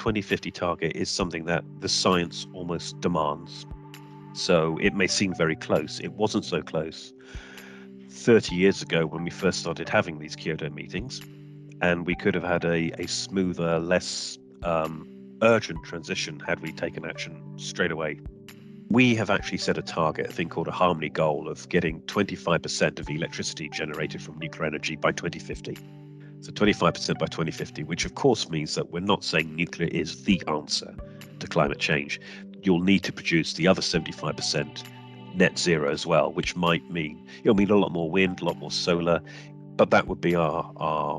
2050 target is something that the science almost demands. So it may seem very close. It wasn't so close 30 years ago when we first started having these Kyoto meetings, and we could have had a smoother, less urgent transition had we taken action straight away. We have actually set a target, a thing called a Harmony goal, of getting 25% of electricity generated from nuclear energy by 2050. So 25% by 2050, which of course means that we're not saying nuclear is the answer to climate change. You'll need to produce the other 75% net zero as well, which might mean a lot more wind, a lot more solar, but that would be our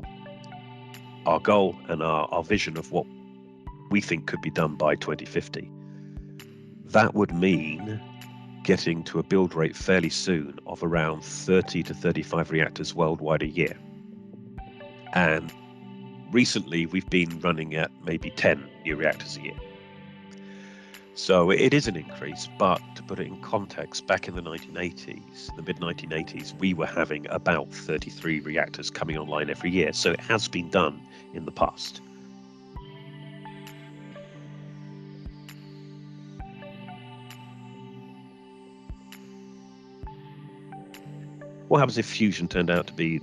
goal and our vision of what we think could be done by 2050. That would mean getting to a build rate fairly soon of around 30 to 35 reactors worldwide a year. And recently we've been running at maybe 10 new reactors a year. So it is an increase, but to put it in context, back in the 1980s, the mid-1980s, we were having about 33 reactors coming online every year. So it has been done in the past. What happens if fusion turned out to be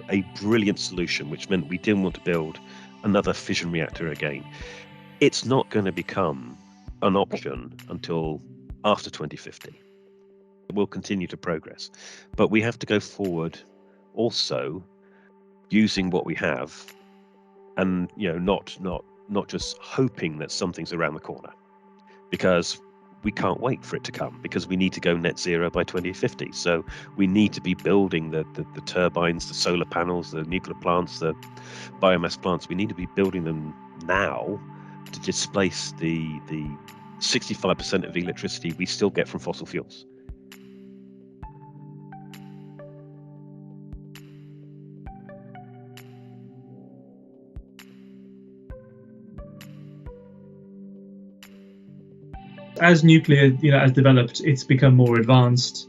a brilliant solution, which meant we didn't want to build another fission reactor again? It's not going to become an option until after 2050. We'll continue to progress, but we have to go forward also using what we have, and not just hoping that something's around the corner, because we can't wait for it to come, because we need to go net zero by 2050. So we need to be building the turbines, the solar panels, the nuclear plants, the biomass plants. We need to be building them now to displace the 65% of electricity we still get from fossil fuels. As nuclear, has developed, it's become more advanced.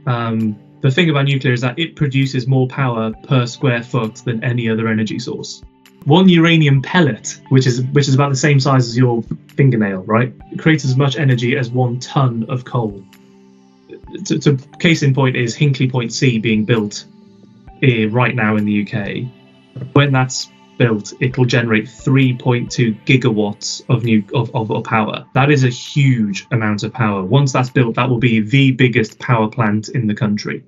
The thing about nuclear is that it produces more power per square foot than any other energy source. One uranium pellet, which is about the same size as your fingernail, right? It creates as much energy as 1 ton of coal. So case in point is Hinkley Point C being built right now in the UK. When that's built, it will generate 3.2 gigawatts of power. That is a huge amount of power. Once that's built, that will be the biggest power plant in the country.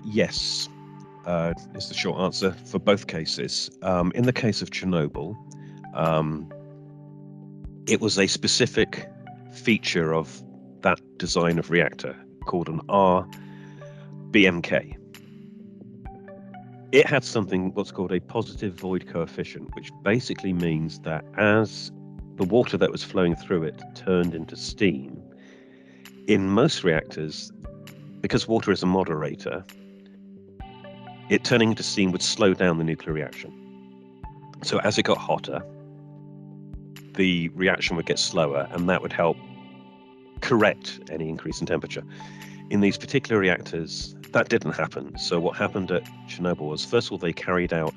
Yes, is the short answer for both cases. In the case of Chernobyl, it was a specific feature of that design of reactor called an RBMK. It had what's called a positive void coefficient, which basically means that as the water that was flowing through it turned into steam, in most reactors, because water is a moderator, it turning into steam would slow down the nuclear reaction. So as it got hotter, the reaction would get slower, and that would help correct any increase in temperature. In these particular reactors, that didn't happen. So what happened at Chernobyl was, first of all, they carried out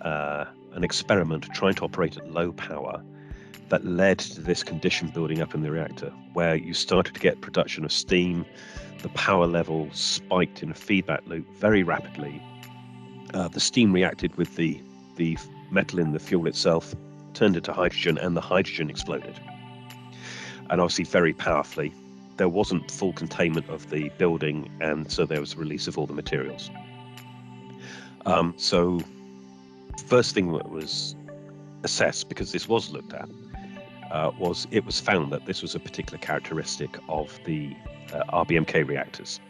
an experiment trying to operate at low power that led to this condition building up in the reactor, where you started to get production of steam. The power level spiked in a feedback loop very rapidly. The steam reacted with the metal in the fuel itself, turned into hydrogen, and the hydrogen exploded. And obviously very powerfully. There wasn't full containment of the building, and so there was a release of all the materials. So first thing that was assessed, because this was looked at, was found that this was a particular characteristic of the RBMK reactors.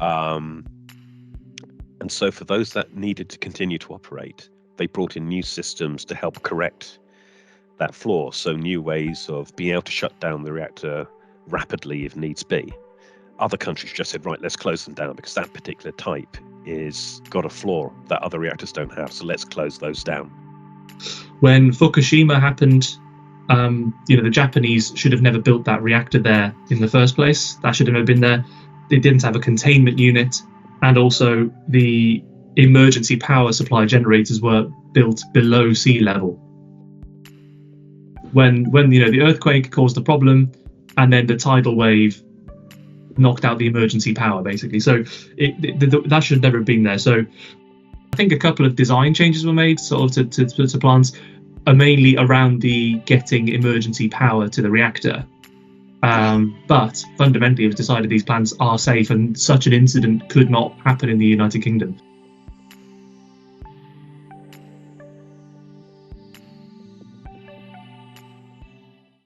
And so for those that needed to continue to operate, they brought in new systems to help correct that flaw. So new ways of being able to shut down the reactor rapidly if needs be. Other countries just said, right, let's close them down because that particular type is got a flaw that other reactors don't have. So let's close those down. When Fukushima happened, The Japanese should have never built that reactor there in the first place. That should have never been there. They didn't have a containment unit, and also the emergency power supply generators were built below sea level. When the earthquake caused the problem, and then the tidal wave knocked out the emergency power, basically. So that should never have been there. So I think a couple of design changes were made sort of to plants, mainly around the getting emergency power to the reactor. But fundamentally, it was decided these plants are safe, and such an incident could not happen in the United Kingdom.